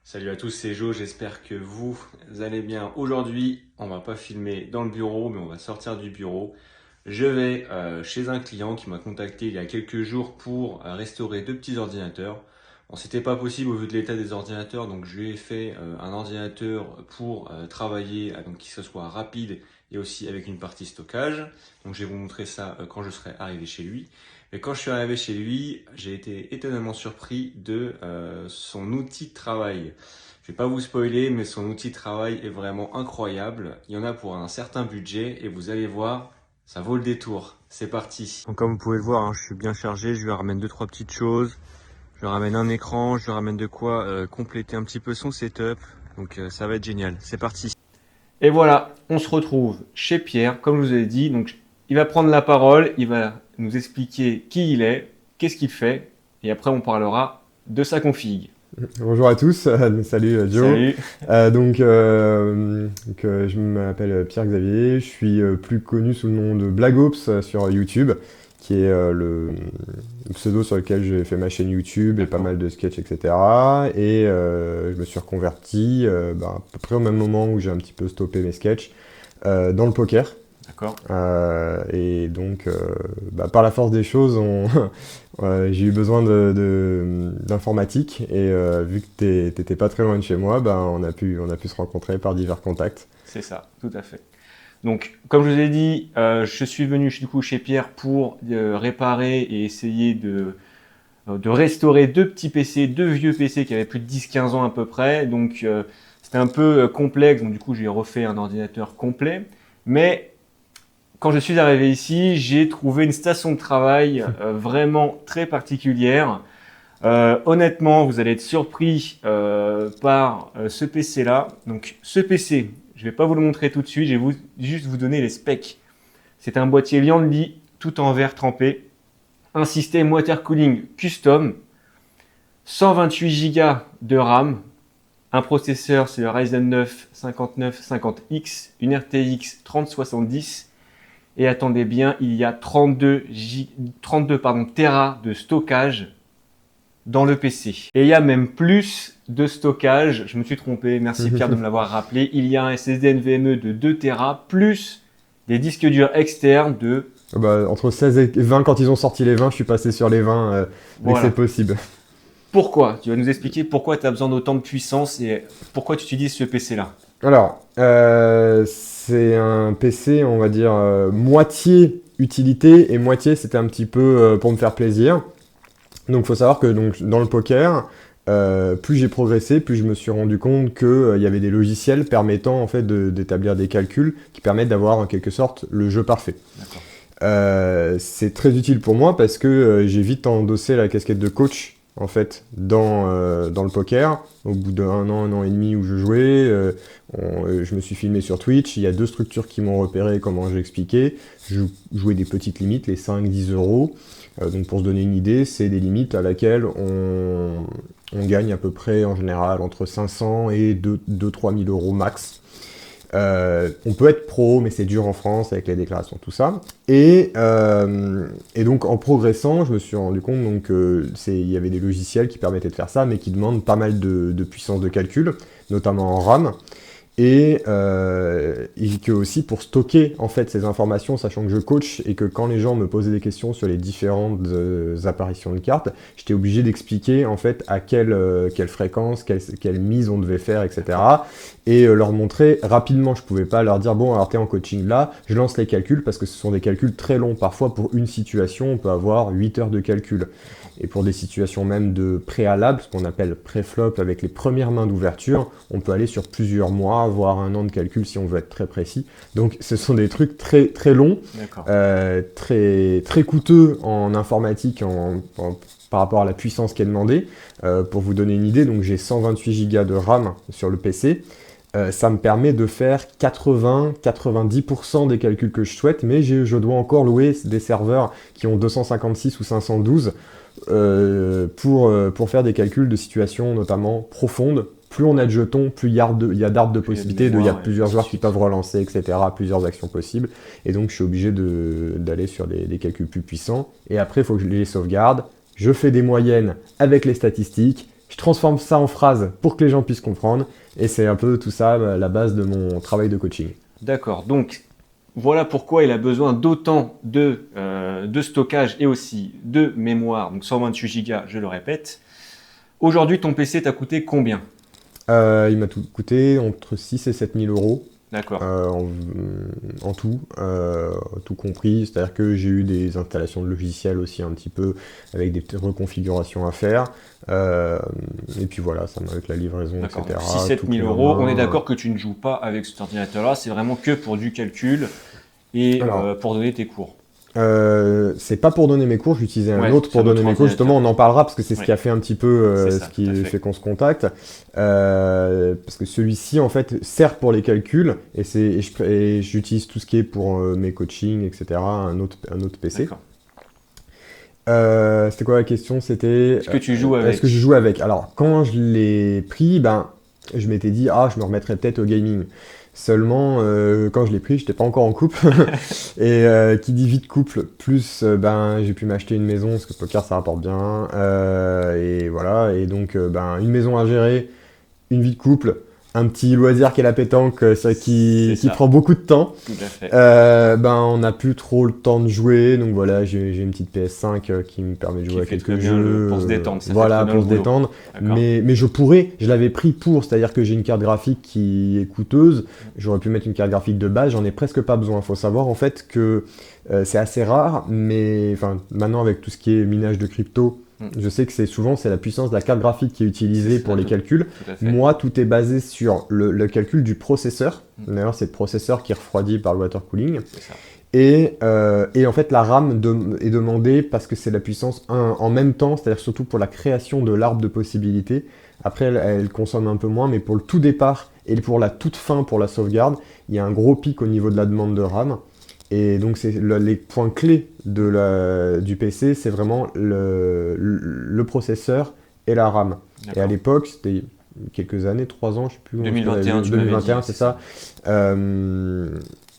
Salut à tous, c'est Joe, j'espère que vous allez bien. Aujourd'hui, on va pas filmer dans le bureau, mais on va sortir du bureau. Je vais chez un client qui m'a contacté il y a quelques jours pour restaurer deux petits ordinateurs. Bon, c'était pas possible au vu de l'état des ordinateurs, donc je lui ai fait un ordinateur pour travailler, donc qu'il soit rapide et aussi avec une partie stockage. Donc je vais vous montrer ça quand je serai arrivé chez lui. Mais quand je suis arrivé chez lui, j'ai été étonnamment surpris de son outil de travail. Je vais pas vous spoiler, mais son outil de travail est vraiment incroyable. Il y en a pour un certain budget et vous allez voir, ça vaut le détour. C'est parti. Donc comme vous pouvez le voir, hein, je suis bien chargé. Je lui ramène deux trois petites choses. Je lui ramène un écran. Je lui ramène de quoi compléter un petit peu son setup. Donc ça va être génial. C'est parti. Et voilà, on se retrouve chez Pierre, comme je vous ai dit. Donc il va prendre la parole, il va nous expliquer qui il est, qu'est-ce qu'il fait, et après on parlera de sa config. Bonjour à tous, salut Joe. Salut. Je m'appelle Pierre-Xavier, je suis plus connu sous le nom de Blagops sur YouTube, qui est le pseudo sur lequel j'ai fait ma chaîne YouTube et pas mal de sketchs, etc. Et je me suis reconverti à peu près au même moment où j'ai un petit peu stoppé mes sketchs dans le poker. D'accord. Par la force des choses, j'ai eu besoin d'informatique et vu que t'étais pas très loin de chez moi, on a pu se rencontrer par divers contacts. C'est ça, tout à fait. Donc, comme je vous ai dit, je suis venu du coup chez Pierre pour réparer et essayer de restaurer deux petits PC, deux vieux PC qui avaient plus de 10-15 ans à peu près. Donc, c'était un peu complexe. Donc, du coup, j'ai refait un ordinateur complet. Mais quand je suis arrivé ici, j'ai trouvé une station de travail vraiment très particulière. Honnêtement, vous allez être surpris par ce PC-là. Donc, ce PC, je ne vais pas vous le montrer tout de suite, je vais juste vous donner les specs. C'est un boîtier Liandli, tout en verre trempé, un système water cooling custom, 128 Go de RAM, un processeur, c'est le Ryzen 9 5950X, une RTX 3070. Et attendez bien, il y a 32 Tera de stockage dans le PC. Et il y a même plus de stockage. Je me suis trompé, merci Pierre de me l'avoir rappelé. Il y a un SSD NVMe de 2 Tera plus des disques durs externes de... Entre 16 et 20, quand ils ont sorti les 20, je suis passé sur les 20 dès Voilà. que c'est possible. Pourquoi? Tu vas nous expliquer pourquoi tu as besoin d'autant de puissance et pourquoi tu utilises ce PC-là. Alors, c'est un PC, on va dire, moitié utilité et moitié c'était un petit peu pour me faire plaisir. Donc il faut savoir que dans le poker, plus j'ai progressé, plus je me suis rendu compte qu'il y avait des logiciels permettant en fait d'établir des calculs qui permettent d'avoir en quelque sorte le jeu parfait. C'est très utile pour moi parce que j'ai vite endossé la casquette de coach en fait dans le poker. Au bout d'un an et demi où je jouais, je me suis filmé sur Twitch. Il y a deux structures qui m'ont repéré, comment j'ai expliqué. Je jouais des petites limites, les 5-10 euros. Donc pour se donner une idée, c'est des limites à laquelle on gagne à peu près en général entre 500 et 2-3 000 euros max. On peut être pro, mais c'est dur en France avec les déclarations, tout ça. Et donc en progressant, je me suis rendu compte il y avait des logiciels qui permettaient de faire ça, mais qui demandent pas mal de puissance de calcul, notamment en RAM. Et que aussi pour stocker en fait ces informations, sachant que je coach et que quand les gens me posaient des questions sur les différentes apparitions de cartes, j'étais obligé d'expliquer en fait à quelle fréquence, quelle mise on devait faire, etc. Et leur montrer rapidement. Je pouvais pas leur dire bon alors t'es en coaching là, je lance les calculs parce que ce sont des calculs très longs. Parfois pour une situation on peut avoir 8 heures de calcul. Et pour des situations même de préalable, ce qu'on appelle pré-flop avec les premières mains d'ouverture, on peut aller sur plusieurs mois, voire un an de calcul si on veut être très précis. Donc ce sont des trucs très, très longs, très, très coûteux en informatique par rapport à la puissance qui est demandée. Pour vous donner une idée, donc j'ai 128 Go de RAM sur le PC. Ça me permet de faire 80-90% des calculs que je souhaite, mais je dois encore louer des serveurs qui ont 256 ou 512 pour faire des calculs de situations notamment profondes. Plus on a de jetons, plus il y a d'arbres de possibilités, il y a plusieurs joueurs qui peuvent relancer, etc., plusieurs actions possibles. Et donc je suis obligé d'aller sur des calculs plus puissants. Et après, il faut que je les sauvegarde. Je fais des moyennes avec les statistiques. tu transformes ça en phrases pour que les gens puissent comprendre. Et c'est un peu tout ça la base de mon travail de coaching. D'accord, donc voilà pourquoi il a besoin d'autant de stockage et aussi de mémoire, donc 128 Go, je le répète. Aujourd'hui, ton PC t'a coûté combien? Il m'a tout coûté entre 6 et 7 000 euros. D'accord. En tout, tout compris. C'est-à-dire que j'ai eu des installations de logiciels aussi un petit peu avec des reconfigurations à faire. Et puis voilà, ça avec la livraison, D'accord. etc. 6-7 000 euros. On est d'accord que tu ne joues pas avec cet ordinateur-là, c'est vraiment que pour du calcul et pour donner tes cours. C'est pas pour donner mes cours, j'utilisais un Ouais, autre pour c'est un donner autre mes cours. Justement, on en parlera parce que c'est ce Ouais. qui a fait un petit peu C'est ça, ce qui tout à fait. fait qu'on se contacte. Parce que celui-ci, en fait, sert pour les calculs et j'utilise tout ce qui est pour mes coachings, etc. Un autre PC. D'accord. C'était quoi la question? C'était Est-ce que tu joues avec? est-ce que je joue avec? Alors, quand je l'ai pris, je m'étais dit, je me remettrais peut-être au gaming. Seulement, quand je l'ai pris, j'étais pas encore en couple. Et qui dit vie de couple, plus j'ai pu m'acheter une maison, parce que le poker ça rapporte bien. Et voilà, et donc une maison à gérer, une vie de couple, un petit loisir qu'est la pétanque, qui ça. prend beaucoup de temps. Tout à fait. On n'a plus trop le temps de jouer, donc voilà, j'ai une petite PS5 qui me permet de jouer à fait quelques très bien jeux. pour se détendre, ça fait Voilà, très bien pour le se boulot. détendre. D'accord. Mais je l'avais pris c'est-à-dire que j'ai une carte graphique qui est coûteuse. J'aurais pu mettre une carte graphique de base, j'en ai presque pas besoin. Il faut savoir en fait que c'est assez rare, mais maintenant avec tout ce qui est minage de crypto, je sais que c'est la puissance de la carte graphique qui est utilisée pour les calculs. Tout à fait. Moi, tout est basé sur le calcul du processeur. D'ailleurs, c'est le processeur qui est refroidi par le water cooling. C'est ça. Et en fait, la RAM est demandée parce que c'est la puissance en même temps, c'est-à-dire surtout pour la création de l'arbre de possibilités. Après, elle consomme un peu moins, mais pour le tout départ et pour la toute fin, pour la sauvegarde, il y a un gros pic au niveau de la demande de RAM. Et donc, les points clés du PC, c'est vraiment le processeur et la RAM. D'accord. Et à l'époque, c'était quelques années, 3 ans, je sais plus. 2021, tu m'avais dit, 2021, c'est ça.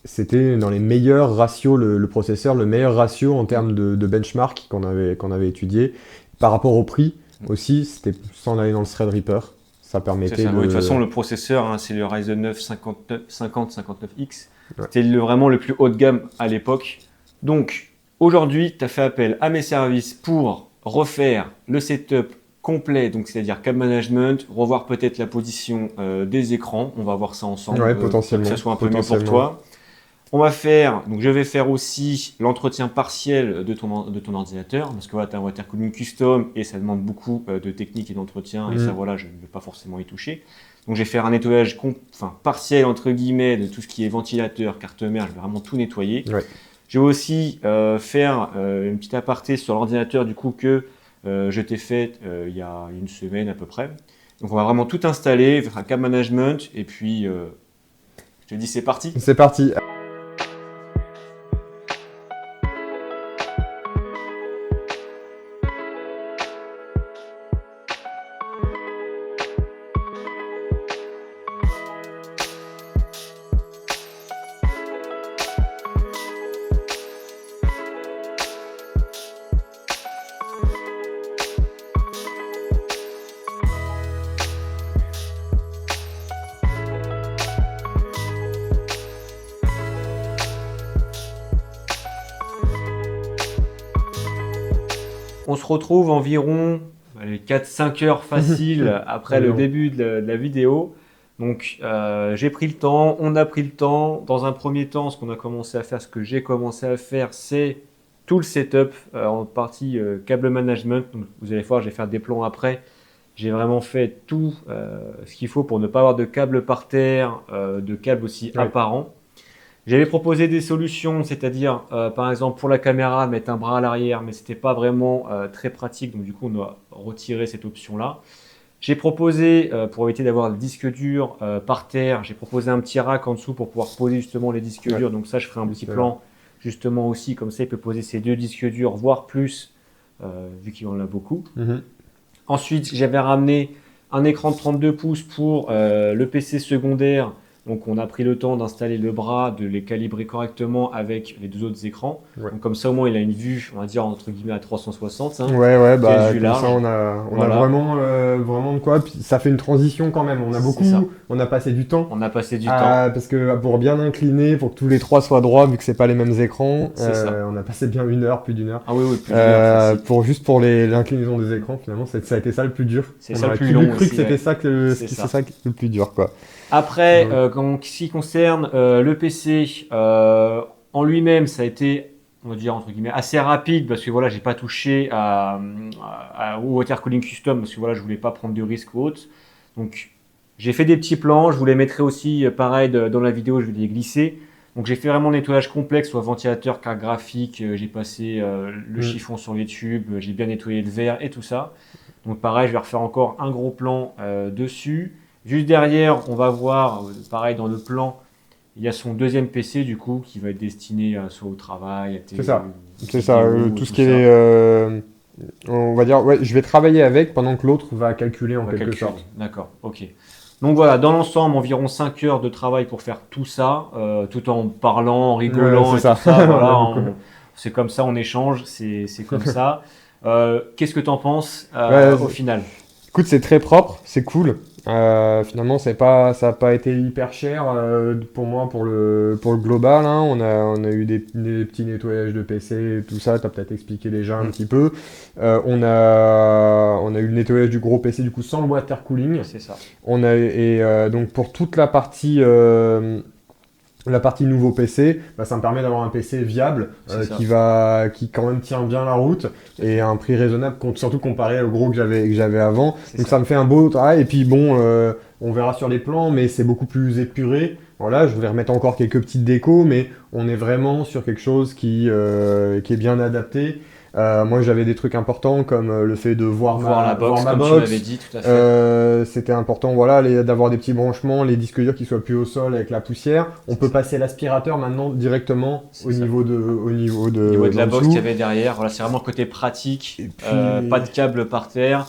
C'était dans les meilleurs ratios, le processeur, le meilleur ratio en termes de benchmark qu'on avait étudié. Par rapport au prix aussi, c'était sans aller dans le Threadripper. Ça permettait Oui, de toute façon, le processeur, c'est le Ryzen 9 5059X. Ouais. C'était vraiment le plus haut de gamme à l'époque. Donc, aujourd'hui, tu as fait appel à mes services pour refaire le setup complet, donc c'est-à-dire câble management, revoir peut-être la position des écrans. On va voir ça ensemble, potentiellement, pour que ça soit un peu mieux pour toi. Je vais faire aussi l'entretien partiel de ton ordinateur, parce que voilà, tu as un water cooling custom et ça demande beaucoup de technique et d'entretien, et ça, voilà, je ne vais pas forcément y toucher. Donc, je vais faire un nettoyage partiel, entre guillemets, de tout ce qui est ventilateur, carte mère, je vais vraiment tout nettoyer. Ouais. Je vais aussi faire une petite aparté sur l'ordinateur, du coup, que je t'ai fait il y a une semaine à peu près. Donc, on va vraiment tout installer, faire un câble management, et puis, je te dis, c'est parti. C'est parti. On se retrouve environ 4-5 heures facile après le début de la vidéo. Donc j'ai pris le temps, on a pris le temps. Dans un premier temps, ce que j'ai commencé à faire, c'est tout le setup en partie câble management. Donc, vous allez voir, je vais faire des plans après. J'ai vraiment fait tout ce qu'il faut pour ne pas avoir de câbles par terre, de câbles aussi apparents. J'avais proposé des solutions, c'est-à-dire par exemple pour la caméra, mettre un bras à l'arrière, mais ce n'était pas vraiment très pratique, donc du coup on a retiré cette option-là. J'ai proposé, pour éviter d'avoir le disque dur par terre, j'ai proposé un petit rack en dessous pour pouvoir poser justement les disques durs, donc ça je ferai un petit plan justement aussi, comme ça il peut poser ses 2 disques durs, voire plus, vu qu'il en a beaucoup. Ensuite j'avais ramené un écran de 32 pouces pour le PC secondaire, Donc on a pris le temps d'installer le bras, de les calibrer correctement avec les deux autres écrans. Ouais. Donc comme ça au moins il a une vue, on va dire entre guillemets à 360. Hein, Ouais, qui a une bah vue comme large. ça on Voilà. a vraiment de quoi. Puis ça fait une transition quand même. C'est ça. On a passé du temps. On a passé du temps. Parce que pour bien incliner, pour que tous les trois soient droits, vu que c'est pas les mêmes écrans, C'est ça. on a passé bien plus d'une heure. Ah oui, oui, plus d'une heure, facile. Juste pour l'inclinaison des écrans, finalement, ça a été ça le plus dur. C'est On ça le aurait plus qui long eût cru aussi, que c'était ouais. ça C'est ça. ça le plus dur, quoi. Après, Donc- en ce qui concerne le PC, en lui-même, ça a été, on va dire entre guillemets, assez rapide parce que voilà, j'ai pas touché au water cooling custom parce que voilà, je voulais pas prendre de risques ou autre. Donc, j'ai fait des petits plans. Je vous les mettrai aussi, pareil, dans la vidéo, je vais les glisser. Donc, j'ai fait vraiment le nettoyage complexe, soit ventilateur, carte graphique. J'ai passé le chiffon sur les tubes. J'ai bien nettoyé le verre et tout ça. Donc, pareil, je vais refaire encore un gros plan dessus. Juste derrière, on va voir, pareil dans le plan, il y a son deuxième PC du coup qui va être destiné soit au travail, à C'est ça. vidéos, C'est ça, tout ce qui ça. est. On va dire, ouais, je vais travailler avec pendant que l'autre va calculer en On va quelque calculer. sorte. D'accord, ok. Donc voilà, dans l'ensemble, environ 5 heures de travail pour faire tout ça, tout en parlant, en rigolant Ouais, et c'est ça. tout ça. Voilà, On a beaucoup. c'est comme ça, on échange, c'est comme ça. Qu'est-ce que tu en penses au final? Écoute, c'est très propre, c'est cool. Finalement, ça n'a pas été hyper cher pour moi pour le global. Hein. On a eu des petits nettoyages de PC, et tout ça. Tu as peut-être expliqué déjà un petit peu. On a eu le nettoyage du gros PC du coup sans le water cooling. C'est ça. Donc pour toute la partie nouveau PC, bah, ça me permet d'avoir un PC viable qui quand même tient bien la route et à un prix raisonnable, surtout comparé au gros que j'avais avant. Donc ça me fait un beau travail. Et puis bon, on verra sur les plans, mais c'est beaucoup plus épuré. Voilà, je voulais remettre encore quelques petites décos, mais on est vraiment sur quelque chose qui est bien adapté. Moi, j'avais des trucs importants comme le fait de voir la box, ma comme box. tu m'avais dit, tout à fait. C'était important, voilà, d'avoir des petits branchements, les disques durs qui soient plus au sol avec la poussière. On peut passer l'aspirateur maintenant directement au niveau de la box dessous. qu'il y avait derrière. Voilà, c'est vraiment le côté pratique. Et puis- Pas de câble par terre.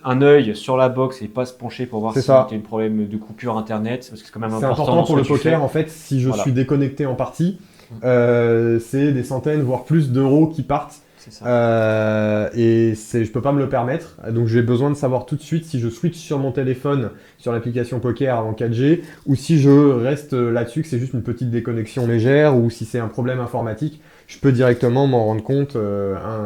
Un œil sur la box et pas se pencher pour voir C'est si ça. tu as un problème de coupure internet. Parce que c'est quand même C'est important, important dans pour ce le que tu fais. poker, en fait, si je Voilà. suis déconnecté en partie, c'est des centaines, voire plus d'euros qui partent. C'est ça. Je peux pas me le permettre, donc j'ai besoin de savoir tout de suite si je switch sur mon téléphone sur l'application Poker en 4G ou si je reste là-dessus que c'est juste une petite déconnexion légère ou si c'est un problème informatique, je peux directement m'en rendre compte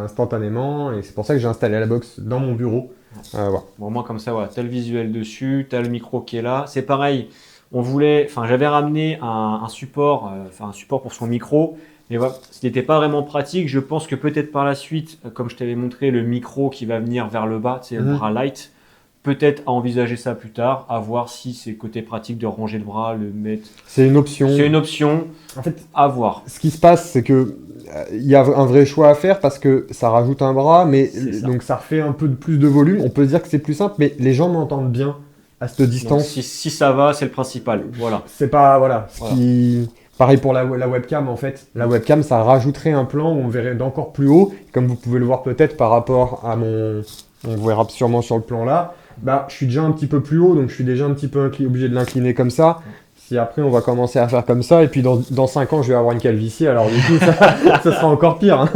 instantanément et c'est pour ça que j'ai installé la box dans mon bureau. Voilà. Bon, moi, comme ça, voilà, tu as le visuel dessus, tu as le micro qui est là. C'est pareil, j'avais ramené un support, un support pour son micro. Mais voilà, ce n'était pas vraiment pratique. Je pense que peut-être par la suite, comme je t'avais montré, le micro qui va venir vers le bas, c'est le bras light, peut-être à envisager ça plus tard, à voir si c'est côté pratique de ranger le bras, le mettre. C'est une option. C'est une option, En fait, à voir. ce qui se passe, c'est que il y a un vrai choix à faire parce que ça rajoute un bras, mais donc ça refait un peu plus de volume. On peut se dire que c'est plus simple, mais les gens m'entendent bien à cette distance. Donc, si ça va, c'est le principal. Voilà. C'est pas Pareil pour la webcam en fait. La webcam, ça rajouterait un plan où on verrait d'encore plus haut. Comme vous pouvez le voir peut-être par rapport à on verra sûrement sur le plan là. Bah, je suis déjà un petit peu plus haut, donc je suis déjà un petit peu obligé de l'incliner comme ça. Si après on va commencer à faire comme ça, et puis dans 5 ans je vais avoir une calvitie, alors du coup ça sera encore pire. Hein.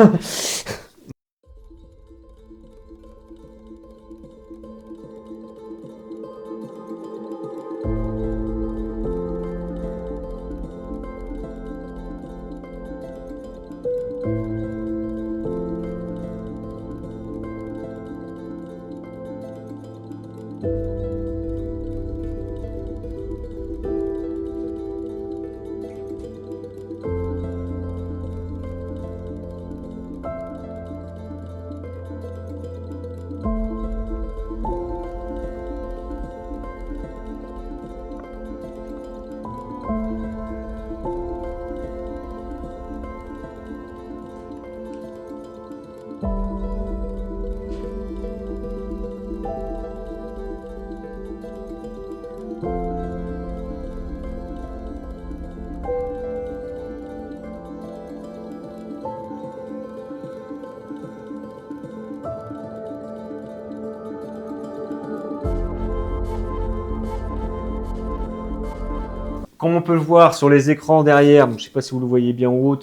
comme on peut le voir sur les écrans derrière, donc je ne sais pas si vous le voyez bien en haut,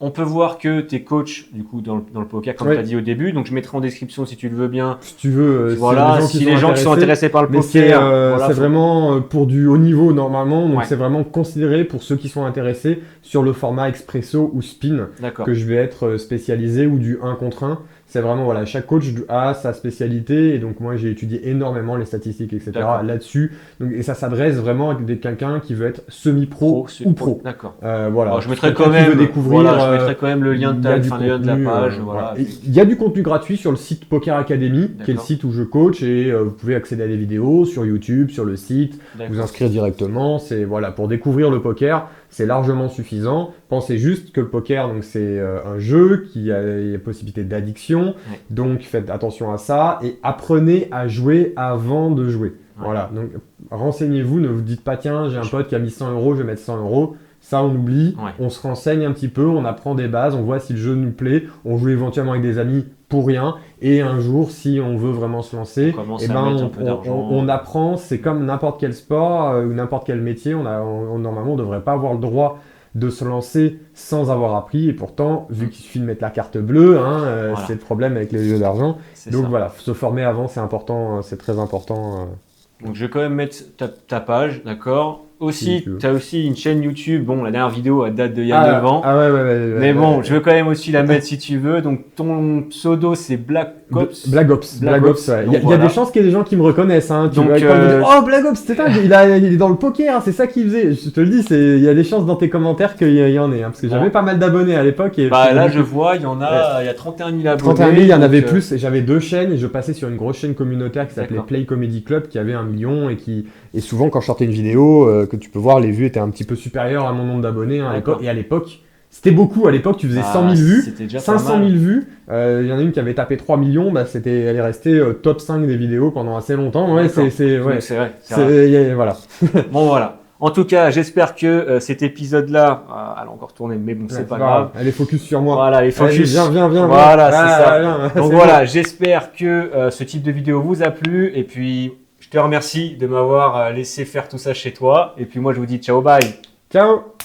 on peut voir que tu es coach du coup dans le poker, comme tu as dit au début. Donc je mettrai en description si tu le veux bien. Si tu veux, voilà, si les gens qui sont intéressés par le poker. Voilà, c'est vraiment pour du haut niveau normalement. Donc c'est vraiment considéré pour ceux qui sont intéressés sur le format expresso ou spin que je vais être spécialisé ou du 1 contre 1. C'est vraiment, voilà, chaque coach a sa spécialité et donc moi j'ai étudié énormément les statistiques, etc. là-dessus. Et ça s'adresse vraiment à quelqu'un qui veut être semi-pro ou pro. D'accord. Voilà. Alors, je mettrai quand même, je mettrai quand même le lien de la page. Voilà. Il y a du contenu gratuit sur le site Poker Academy, qui est le site où je coach et vous pouvez accéder à des vidéos sur YouTube, sur le site, vous inscrire directement. C'est voilà, pour découvrir le poker. C'est largement suffisant. Pensez juste que le poker, donc c'est un jeu qui a la possibilité d'addiction. Donc faites attention à ça et apprenez à jouer avant de jouer. Voilà. Donc renseignez-vous. Ne vous dites pas tiens, j'ai un pote qui a mis 100 €, je vais mettre 100 €. Ça, on oublie. On se renseigne un petit peu, on apprend des bases, on voit si le jeu nous plaît. On joue éventuellement avec des amis pour rien. Et un jour, si on veut vraiment se lancer, on apprend. C'est comme n'importe quel sport ou n'importe quel métier. Normalement, on ne devrait pas avoir le droit de se lancer sans avoir appris. Et pourtant, vu qu'il suffit de mettre la carte bleue, c'est le problème avec les jeux d'argent. Donc voilà, se former avant, c'est important, c'est très important. Donc je vais quand même mettre ta page, d'accord. Aussi, tu as aussi une chaîne YouTube. Bon, la dernière vidéo elle date d'il y a 9 ans. Mais bon, je veux quand même aussi la mettre si tu veux. Donc ton pseudo c'est Black Ops. Black Ops. Ouais. Il y a des chances qu'il y ait des gens qui me reconnaissent. Hein. Donc, oh Black Ops, c'est ça, il est dans le poker, hein, c'est ça qu'il faisait. Je te le dis, il y a des chances dans tes commentaires qu'il y en ait. Hein, parce que j'avais pas mal d'abonnés à l'époque. Là, je vois, il y en a, il y a 31 000 abonnés. 31 000, il y en avait plus. Et j'avais 2 chaînes et je passais sur une grosse chaîne communautaire qui s'appelait Play Comedy Club qui avait 1 million et souvent quand je sortais une vidéo que tu peux voir, les vues étaient un petit peu supérieures à mon nombre d'abonnés à l'époque. Et à l'époque, c'était beaucoup. À l'époque, tu faisais 100 000 vues, 500 000 vues. Il y en a une qui avait tapé 3 millions. Elle est restée top 5 des vidéos pendant assez longtemps. Ouais, c'est vrai. Voilà. Bon, voilà. En tout cas, j'espère que cet épisode-là, elle a encore tourné, mais bon, c'est pas grave. Elle est focus sur moi. Voilà, elle est focus. Viens. Voilà, c'est ça. Donc voilà, j'espère que ce type de vidéo vous a plu. Et puis, je te remercie de m'avoir laissé faire tout ça chez toi. Et puis moi, je vous dis ciao, bye. Ciao.